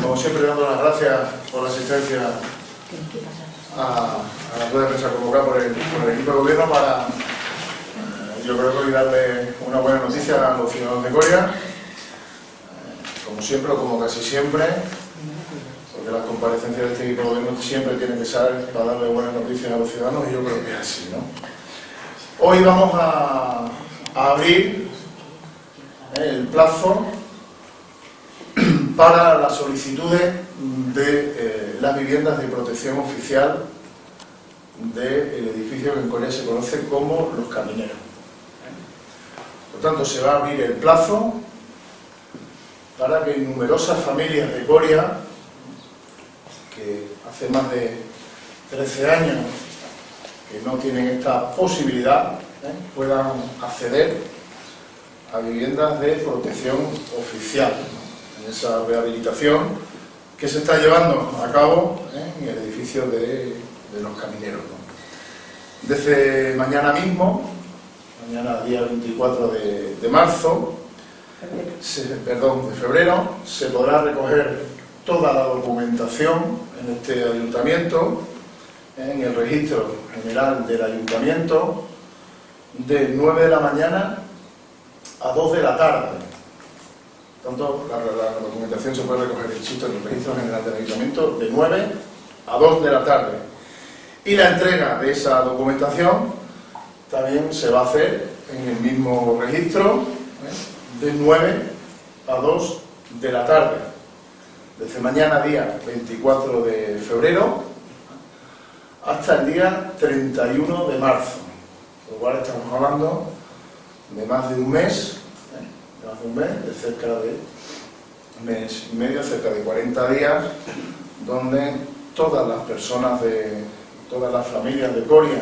como siempre, dando las gracias por la asistencia a la rueda de prensa convocada por el equipo de gobierno para, yo creo que hoy darle una buena noticia a los ciudadanos de Coria, como siempre o como casi siempre, porque las comparecencias de este equipo de gobierno siempre tienen que ser para darle buenas noticias a los ciudadanos, y yo creo que es así, ¿no? Hoy vamos a abrir el plazo para las solicitudes de las viviendas de protección oficial del edificio que en Coria se conoce como Los Camineros. Por tanto, se va a abrir el plazo para que numerosas familias de Coria, que hace más de 13 años que no tienen esta posibilidad, puedan acceder a viviendas de protección oficial, en esa rehabilitación que se está llevando a cabo en el edificio de Los Camineros, ¿no? Desde mañana mismo, mañana día 24 de febrero, se podrá recoger toda la documentación en este ayuntamiento, en el registro general del ayuntamiento, de 9 de la mañana a 2 de la tarde. Tanto la documentación se puede recoger, insisto, en el registro general del ayuntamiento de 9 a 2 de la tarde. Y la entrega de esa documentación también se va a hacer en el mismo registro, de 9 a 2 de la tarde, desde mañana día 24 de febrero hasta el día 31 de marzo, por lo cual estamos hablando de más de un mes, de cerca de un mes y medio, cerca de 40 días, donde todas las personas todas las familias de Coria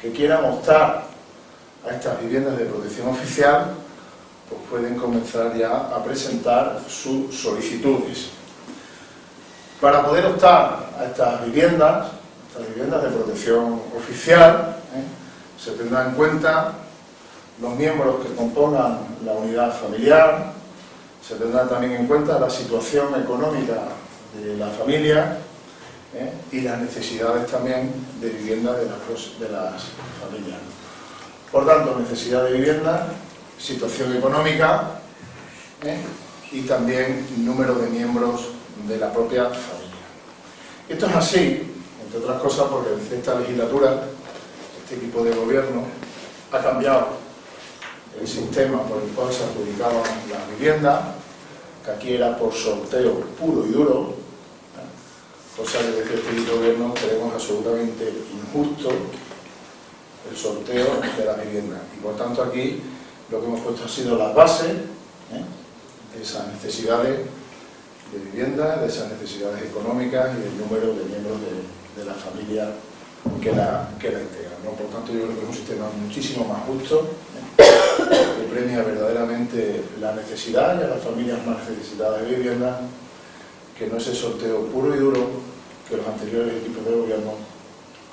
que quieran optar a estas viviendas de protección oficial, pues pueden comenzar ya a presentar sus solicitudes. Para poder optar a estas viviendas de protección oficial, se tendrá en cuenta los miembros que compongan la unidad familiar, se tendrá también en cuenta la situación económica de la familia y las necesidades también de vivienda de las familias. Por tanto, necesidad de vivienda, situación económica y también número de miembros de la propia familia. Esto es así, entre otras cosas, porque desde esta legislatura, este equipo de gobierno ha cambiado el sistema por el cual se adjudicaban las viviendas, que aquí era por sorteo puro y duro, cosa que desde este equipo de gobierno creemos absolutamente injusto el sorteo de las viviendas. Y por tanto aquí lo que hemos puesto ha sido las bases de esas necesidades de vivienda, de esas necesidades económicas y del número de miembros de la familia que la integran, ¿no? Por tanto, yo creo que es un sistema muchísimo más justo, que premia verdaderamente la necesidad y a las familias más necesitadas de vivienda, que no ese sorteo puro y duro que los anteriores equipos de gobierno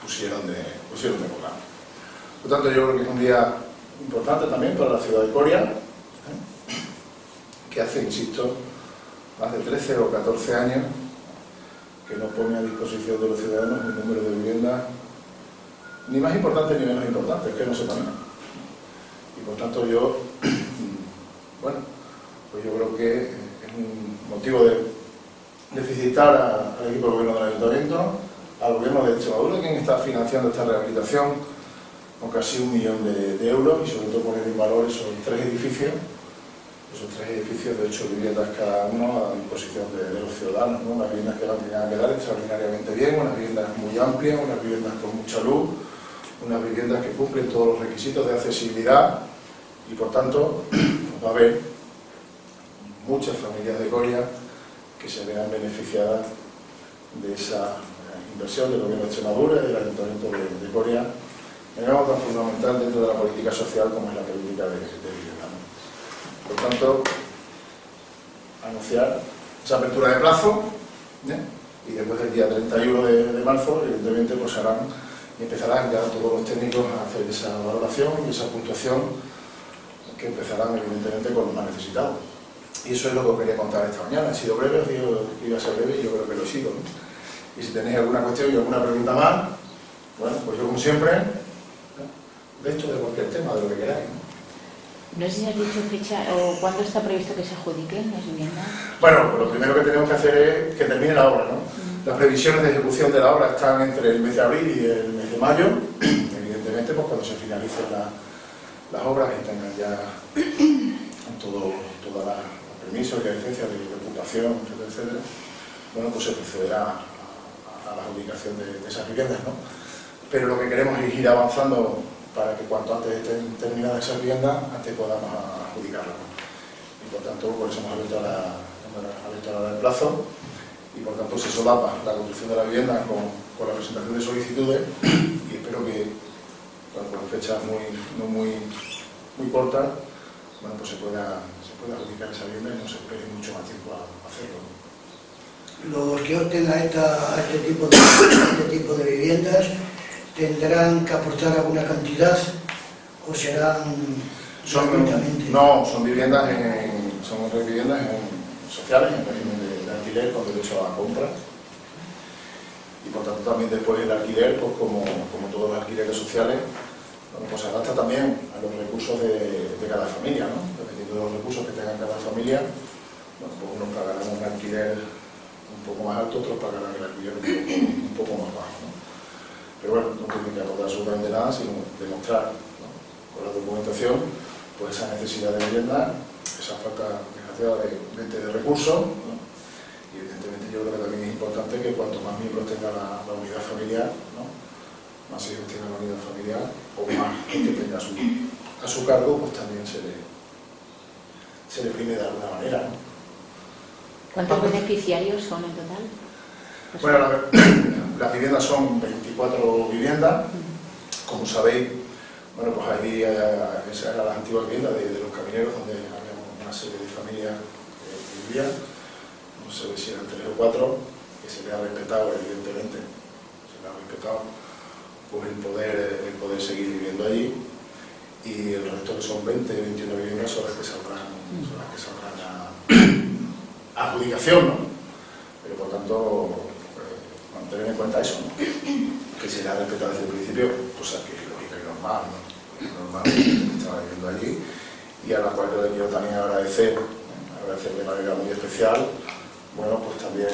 pusieron de moda. Por tanto, yo creo que es un día importante también para la ciudad de Coria, que hace, insisto, más de 13 o 14 años que no pone a disposición de los ciudadanos un número de viviendas ni más importante ni menos importante, es que no se pone. Y por tanto yo, bueno, pues yo creo que es un motivo de felicitar al equipo de gobierno del ayuntamiento, al gobierno de Extremadura, quien está financiando esta rehabilitación con casi 1 millón de euros, y sobre todo poner en valor esos 3 edificios de 8 viviendas cada uno a disposición de los ciudadanos, ¿no? Unas viviendas que van a quedar extraordinariamente bien, unas viviendas muy amplias, unas viviendas con mucha luz, unas viviendas que cumplen todos los requisitos de accesibilidad, y por tanto va a haber muchas familias de Coria que se vean beneficiadas de esa inversión del gobierno de Extremadura y del ayuntamiento de Coria, en algo tan fundamental dentro de la política social como es la política de vivienda, ¿no? Por tanto, anunciar esa apertura de plazo, y después del día 31 de marzo, evidentemente, pues empezarán ya todos los técnicos a hacer esa valoración y esa puntuación, que empezarán evidentemente con los más necesitados. Y eso es lo que os quería contar esta mañana. He sido breve, os digo que iba a ser breve y yo creo que lo he sido, ¿no? Y si tenéis alguna cuestión y alguna pregunta más, bueno, pues yo como siempre, de esto, de cualquier tema, de lo que queráis, ¿no? No sé si has dicho fecha o cuándo está previsto que se adjudiquen las viviendas. Bueno, pues lo primero que tenemos que hacer es que termine la obra, ¿no? Las previsiones de ejecución de la obra están entre el mes de abril y el mes de mayo. Evidentemente, pues cuando se finalicen las obras y tengan ya todos los permisos y la licencia de ocupación, etcétera, etcétera, bueno, pues se procederá a la adjudicación de esas viviendas, ¿no? Pero lo que queremos es ir avanzando para que cuanto antes estén terminadas esas viviendas, antes podamos adjudicarlas, ¿no? Y por tanto, por eso hemos abierto el plazo, y por tanto se solapa la construcción de la vivienda con la presentación de solicitudes, y espero que con fechas no muy cortas, bueno, pues se pueda adjudicar esa vivienda y no se espere mucho más tiempo a hacerlo, ¿no? Los que opten a este tipo de viviendas tendrán que aportar alguna cantidad o serán gratuitamente. No, son viviendas sociales en régimen de alquiler con derecho a compra, y por tanto también después el alquiler, pues como todos los alquileres sociales, bueno, pues se adapta también a los recursos de cada familia, ¿no? Dependiendo de los recursos que tenga cada familia, bueno, pues unos pagarán un alquiler un poco más alto, otros pagarán el alquiler un poco más bajo, ¿no? Pero bueno, no tienen que aportar absolutamente nada, sino demostrar, ¿no?, con la documentación, pues esa necesidad de vivienda, esa falta de recursos, ¿no? Y evidentemente yo creo que también es importante que cuanto más miembros tenga la unidad familiar, ¿no?, más hijos tenga la unidad familiar, o más que tenga a su cargo, pues también se le prime de alguna manera, ¿no? ¿Cuántos beneficiarios son en total? Bueno, las viviendas son 24 viviendas. Como sabéis, bueno, pues ahí esas eran las antiguas viviendas de los camineros, donde había una serie de familias que vivían. No sé si eran 3 o 4, que se le ha respetado, evidentemente, se le ha respetado pues el poder seguir viviendo allí, y el resto, que son 20, 21 viviendas, son las que saldrán a adjudicación, ¿no? Pero por tanto, tener en cuenta eso, ¿no?, que se le ha respetado desde el principio, cosa que es lógica y normal, ¿no? Es normal que estaba viviendo allí, y a la cual yo le quiero también agradecer de manera muy especial, bueno, pues también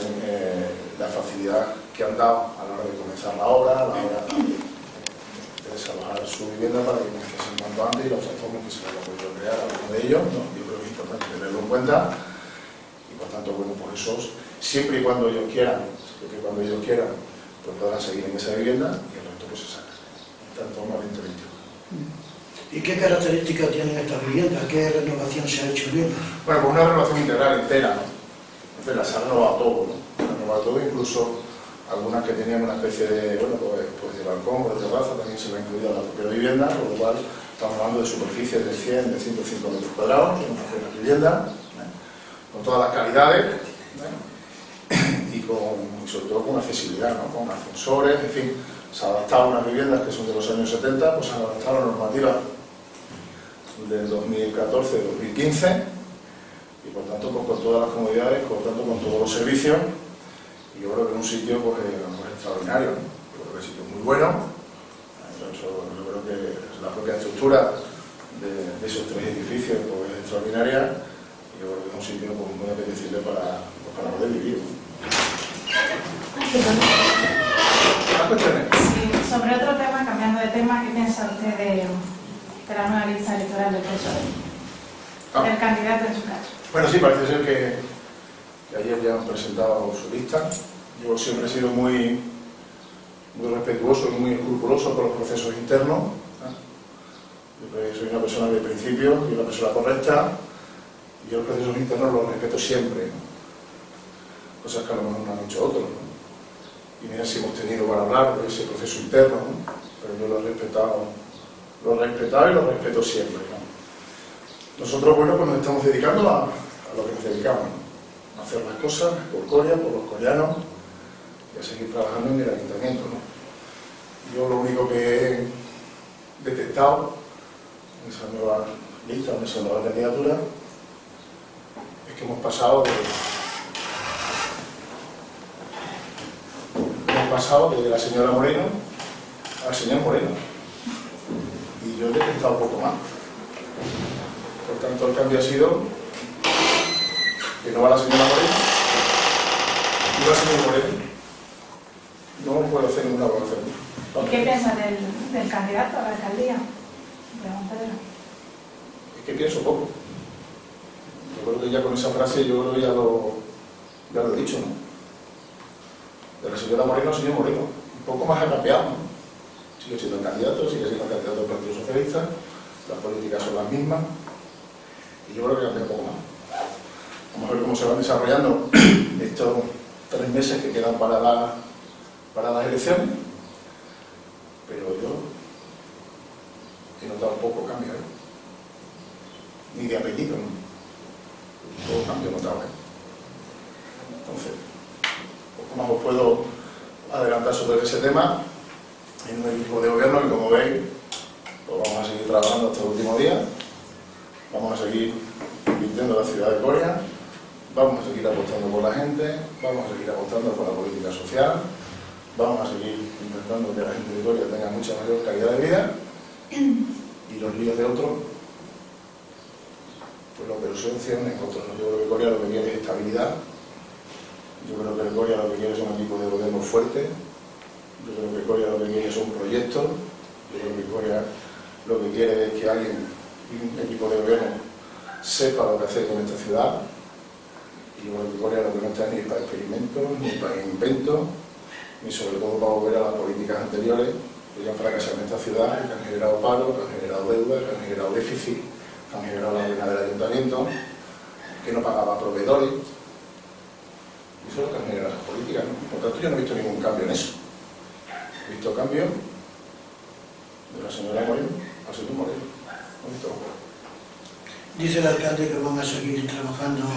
la facilidad que han dado a la hora de comenzar la obra, a la hora de desalojar su vivienda para que comenzasen cuanto antes, y los informes que se les ha podido crear a alguno de ellos, ¿no? Yo creo que es importante tenerlo en cuenta, y por tanto, bueno, pues esos, siempre y cuando ellos quieran, pues podrán seguir en esa vivienda, y el resto pues se saca. Está en torno a 20-21. ¿Y qué características tienen estas viviendas? ¿Qué renovación se ha hecho en ellas? Bueno, pues una renovación integral, entera, ¿no? Entonces se ha renovado todo, ¿no? Se ha renovado todo, incluso algunas que tenían una especie de, bueno, pues de balcón o de terraza, también se va incluido a la propia vivienda, por lo cual estamos hablando de superficies de 100, de 105 metros cuadrados, son unas buenas viviendas, con todas las calidades, y sobre todo con accesibilidad, ¿no?, con ascensores, en fin, se ha adaptado a unas viviendas que son de los años 70, pues se han adaptado a la normativa del 2014-2015, y por tanto, pues con todas las comodidades, por tanto con todos los servicios, y yo creo que es un sitio pues extraordinario, ¿no? Yo creo que es un sitio muy bueno. Yo creo que la propia estructura de esos 3 edificios pues, es extraordinaria, y yo creo que es un sitio pues, muy apetecible para poder vivir, ¿no? ¿Más cuestiones? Sí, sobre otro tema, cambiando de tema, ¿qué piensa usted de la nueva lista electoral del PSOE? Del candidato en su caso. Bueno, sí, parece ser que ayer ya han presentado su lista. Yo siempre he sido muy respetuoso y muy escrupuloso con los procesos internos, ¿eh? Yo soy una persona de principios y una persona correcta, y yo los procesos internos los respeto siempre, ¿no? Cosas que a lo mejor no han hecho otros, ¿no? Y mira si hemos tenido para hablar de ese proceso interno, ¿no? Pero yo lo he respetado y lo respeto siempre, ¿no? Nosotros, bueno, pues nos estamos dedicando a lo que nos dedicamos, ¿no? A hacer las cosas por Coria, por los coreanos, y a seguir trabajando en el ayuntamiento, ¿no? Yo lo único que he detectado en esa nueva lista, en esa nueva candidatura, es que hemos pasado de la señora Moreno al señor Moreno, y yo he detectado un poco más. Por tanto, el cambio ha sido que no va la señora Moreno y va el señor Moreno. No puedo hacer ninguna evaluación. ¿Y qué piensas del candidato a la alcaldía? Preguntarle. Es que pienso poco. Yo creo que ya con esa frase ya lo he dicho, ¿no? De la señora Moreno al señor Moreno. Un poco más ha cambiado, ¿no? Sigue siendo candidato, sigue siendo candidato del Partido Socialista, las políticas son las mismas, y yo creo que cambia un poco más. Vamos a ver cómo se van desarrollando estos 3 meses que quedan para las elecciones, pero yo he notado un poco cambio, ¿eh? Ni de apellido, ¿no? Todo cambio notado, ¿eh? Entonces, poco más os puedo adelantar sobre ese tema. En un equipo de gobierno que, como veis, pues vamos a seguir trabajando hasta el último día, vamos a seguir invirtiendo en la ciudad de Coria, vamos a seguir apostando por la gente, vamos a seguir apostando por la política social, vamos a seguir intentando que la gente de Coria tenga mucha mayor calidad de vida, y los líos de otros, pues lo que los solucionen otros. Yo creo que Coria lo que quiere es estabilidad, yo creo que Coria lo que quiere es un equipo de gobierno fuerte, yo creo que Coria lo que quiere son proyectos, yo creo que Coria lo que quiere es que alguien, un equipo de gobierno, sepa lo que hacer con esta ciudad, y yo creo que Coria lo que no está ni para experimentos, ni para inventos, ni sobre todo para volver a las políticas anteriores que ya han fracasado en esta ciudad, que han generado paro, que han generado deuda, que han generado déficit, que han generado la ruina del ayuntamiento, que no pagaba proveedores. Y eso es lo que han generado esas políticas, ¿no? Por tanto, yo no he visto ningún cambio en eso. He visto cambio de la señora Moreno al señor Moreno. No he visto. Dice el alcalde que van a seguir trabajando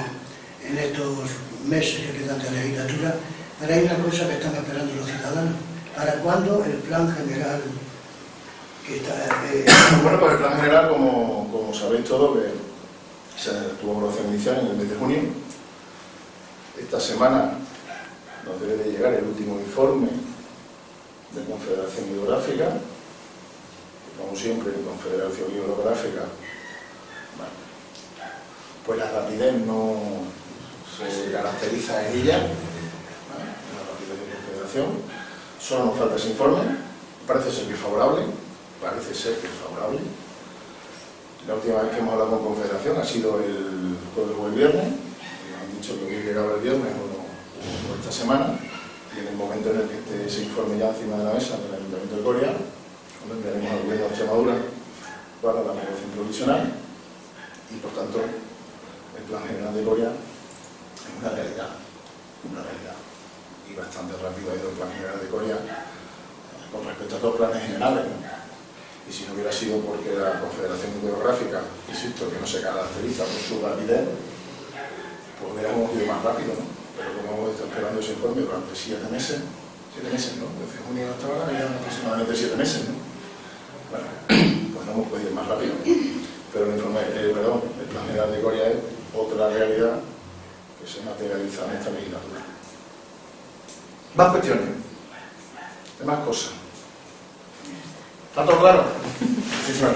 en estos meses que quedan de legislatura, pero hay una cosa que están esperando los ciudadanos. ¿Para cuándo el plan general que está...? Bueno, pues el plan general, como sabéis todos, que se tuvo aprobación inicial en el mes de junio. Esta semana nos debe de llegar el último informe de Confederación Hidrográfica, que, como siempre, en Confederación Hidrográfica, bueno, pues la rapidez no se caracteriza en ella, ¿vale? La rapidez de Confederación. Solo nos falta ese informe, parece ser que es favorable, La última vez que hemos hablado con Confederación ha sido el jueves o el viernes, han dicho que hoy llegaba el viernes o esta semana, y en el momento en el que esté ese informe ya encima de la mesa del Ayuntamiento de Coria, lo enviaremos al Gobierno de Extremadura para la aprobación provisional, y por tanto el Plan General de Coria es una realidad, y bastante rápido ha ido el Plan General de Coria con respecto a otros planes generales, ¿no? Y si no hubiera sido porque la Confederación Hidrográfica, insisto, que no se caracteriza por su rapidez, pues hubiéramos ido más rápido, ¿no? Pero como hemos estado esperando ese informe durante 7 meses, ¿no? Desde junio hasta ahora eran aproximadamente 7 meses, ¿no? Bueno, pues no hemos podido ir más rápido. Pero el Plan General de Coria es otra realidad que se materializa en esta legislatura. Más cuestiones, de más cosas. ¿Está todo claro? Sí, claro.